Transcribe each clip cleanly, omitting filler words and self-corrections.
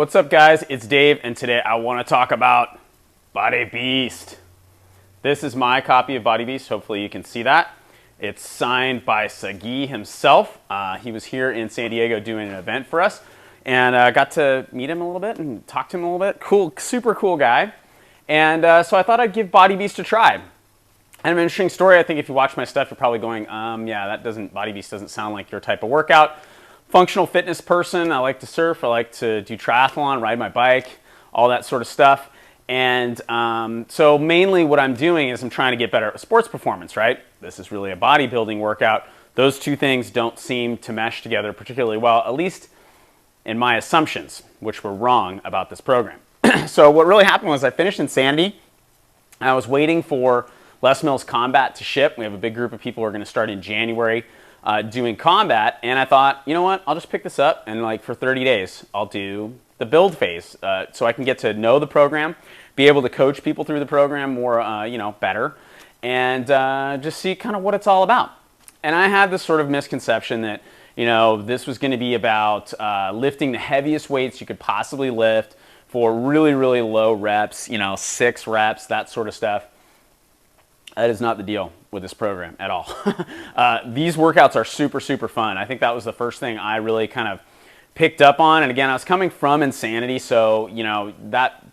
What's up, guys? It's Dave, and today I want to talk about Body Beast. This is my copy of Body Beast. Hopefully you can see that. It's signed by Sagi himself. He was here in San Diego doing an event for us, and I got to meet him a little bit and talk to him a little bit. Cool, super cool guy. And so I thought I'd give Body Beast a try. And an interesting story. I think if you watch my stuff, you're probably going, yeah, Body Beast doesn't sound like your type of workout. Functional fitness person. I like to surf. I like to do triathlon, ride my bike, all that sort of stuff. And so mainly what I'm doing is I'm trying to get better at sports performance, right? This is really a bodybuilding workout. Those two things don't seem to mesh together particularly well, at least in my assumptions, which were wrong about this program. So what really happened was I finished Insanity. I was waiting for Les Mills Combat to ship. We have a big group of people who are going to start in January doing combat, and I thought, you know what, I'll just pick this up, and like for 30 days, I'll do the build phase so I can get to know the program, be able to coach people through the program more, better, and just see kind of what it's all about. And I had this sort of misconception that, this was going to be about lifting the heaviest weights you could possibly lift for really, really low reps, 6 reps, that sort of stuff. That is not the deal with this program at all. These workouts are super, super fun. I think that was the first thing I really kind of picked up on. And again, I was coming from Insanity, so that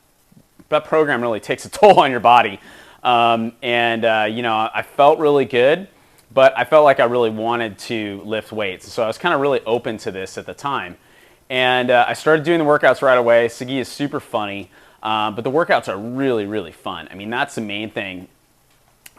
program really takes a toll on your body. I felt really good, but I felt like I really wanted to lift weights. So I was kind of really open to this at the time. And I started doing the workouts right away. Sagi is super funny, but the workouts are really, really fun. I mean, that's the main thing.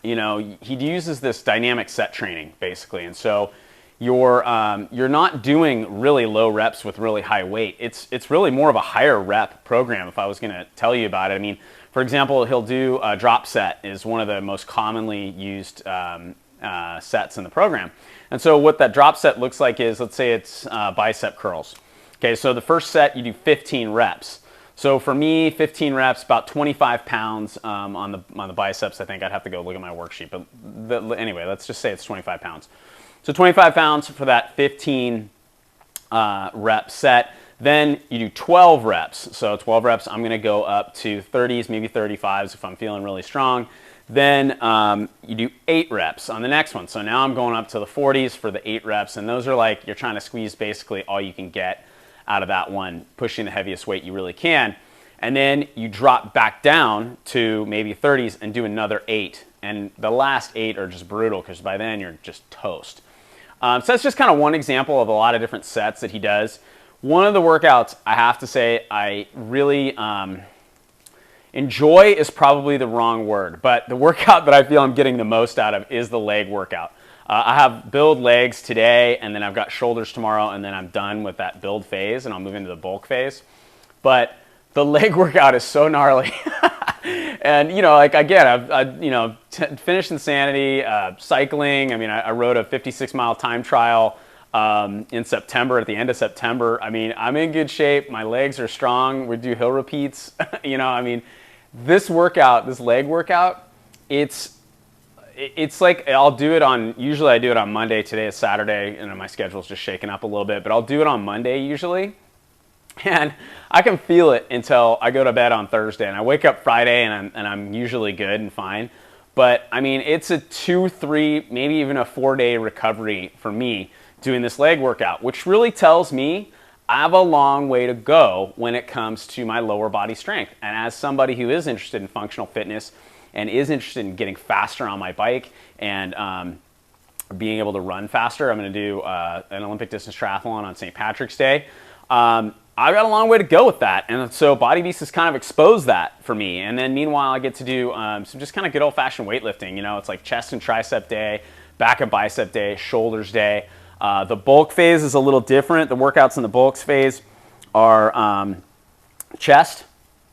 He uses this dynamic set training basically, and so you're not doing really low reps with really high weight. It's really more of a higher rep program. If I was going to tell you about it, I mean, for example, he'll do a drop set is one of the most commonly used sets in the program, and so what that drop set looks like is, let's say it's bicep curls. Okay, so the first set you do 15 reps. So for me, 15 reps, about 25 pounds on the biceps. I think I'd have to go look at my worksheet. But anyway, let's just say it's 25 pounds. So 25 pounds for that 15 rep set. Then you do 12 reps. So 12 reps, I'm going to go up to 30s, maybe 35s if I'm feeling really strong. Then you do 8 reps on the next one. So now I'm going up to the 40s for the 8 reps. And those are like you're trying to squeeze basically all you can get out of that one, pushing the heaviest weight you really can. And then you drop back down to maybe 30s and do another 8. And the last 8 are just brutal because by then you're just toast. So that's just kind of one example of a lot of different sets that he does. One of the workouts I have to say I really enjoy is probably the wrong word, but the workout that I feel I'm getting the most out of is the leg workout. I have build legs today, and then I've got shoulders tomorrow, and then I'm done with that build phase, and I'll move into the bulk phase. But the leg workout is so gnarly. And, again, I've finished Insanity, cycling. I mean, I rode a 56-mile time trial in September, at the end of September. I mean, I'm in good shape. My legs are strong. We do hill repeats. This workout, this leg workout, it's like usually I do it on Monday. Today is Saturday, and my schedule's just shaken up a little bit, but I'll do it on Monday usually. And I can feel it until I go to bed on Thursday, and I wake up Friday, and I'm usually good and fine. But I mean, it's a 2, 3, maybe even a 4-day recovery for me doing this leg workout, which really tells me I have a long way to go when it comes to my lower body strength. And as somebody who is interested in functional fitness and is interested in getting faster on my bike and being able to run faster, I'm going to do an Olympic distance triathlon on St. Patrick's Day. I've got a long way to go with that, and so Body Beast has kind of exposed that for me. And then meanwhile, I get to do some just kind of good old-fashioned weightlifting. It's like chest and tricep day, back and bicep day, shoulders day. The bulk phase is a little different. The workouts in the bulks phase are chest,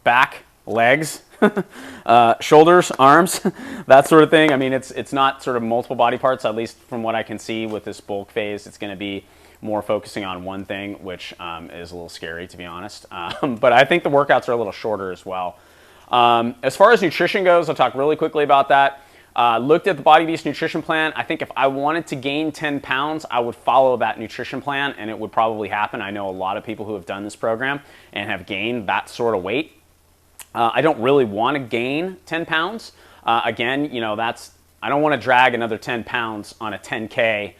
back, legs, shoulders, arms, that sort of thing. I mean, it's not sort of multiple body parts, at least from what I can see with this bulk phase. It's going to be more focusing on one thing, which is a little scary, to be honest. But I think the workouts are a little shorter as well. As far as nutrition goes, I'll talk really quickly about that. Looked at the Body Beast nutrition plan. I think if I wanted to gain 10 pounds, I would follow that nutrition plan and it would probably happen. I know a lot of people who have done this program and have gained that sort of weight. I don't really want to gain 10 pounds. Again, you know, I don't want to drag another 10 pounds on a 10K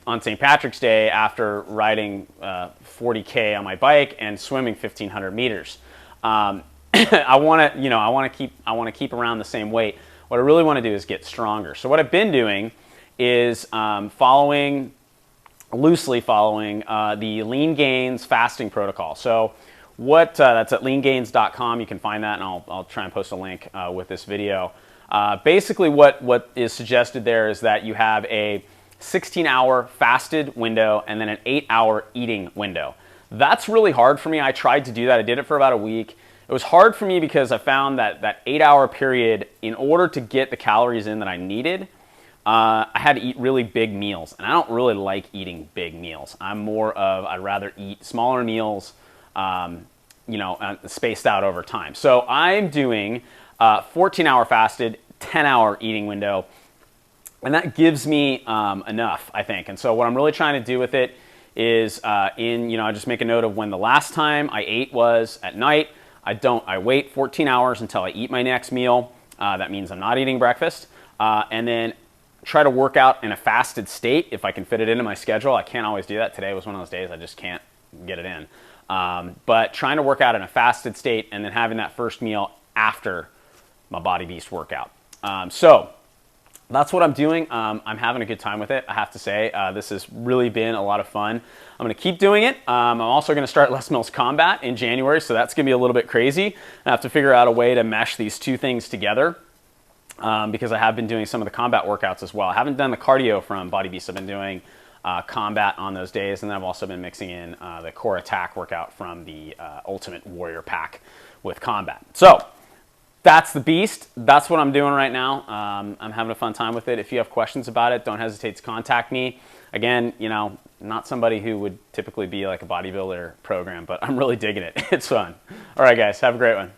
on St. Patrick's Day after riding 40K on my bike and swimming 1,500 meters. I want to keep around the same weight. What I really want to do is get stronger. So what I've been doing is loosely following the Lean Gains fasting protocol. So that's at leangains.com. You can find that, and I'll try and post a link with this video. Basically, what is suggested there is that you have a 16-hour fasted window and then an 8-hour eating window. That's really hard for me. I tried to do that. I did it for about a week. It was hard for me because I found that 8-hour period, in order to get the calories in that I needed, I had to eat really big meals. And I don't really like eating big meals. I'd rather eat smaller meals, spaced out over time. So I'm doing 14-hour fasted, 10-hour eating window. And that gives me enough, I think. And so what I'm really trying to do with it is I just make a note of when the last time I ate was at night. I wait 14 hours until I eat my next meal. That means I'm not eating breakfast. And then try to work out in a fasted state if I can fit it into my schedule. I can't always do that. Today was one of those days I just can't get it in. But trying to work out in a fasted state and then having that first meal after my Body Beast workout. So that's what I'm doing. I'm having a good time with it, I have to say. This has really been a lot of fun. I'm going to keep doing it. I'm also going to start Les Mills Combat in January, so that's going to be a little bit crazy. I have to figure out a way to mesh these two things together because I have been doing some of the combat workouts as well. I haven't done the cardio from Body Beast. I've been doing combat on those days, and then I've also been mixing in the core attack workout from the Ultimate Warrior Pack with combat. So that's the Beast. That's what I'm doing right now. I'm having a fun time with it. If you have questions about it, don't hesitate to contact me. Again, not somebody who would typically be like a bodybuilder program, but I'm really digging it. It's fun. All right, guys, have a great one.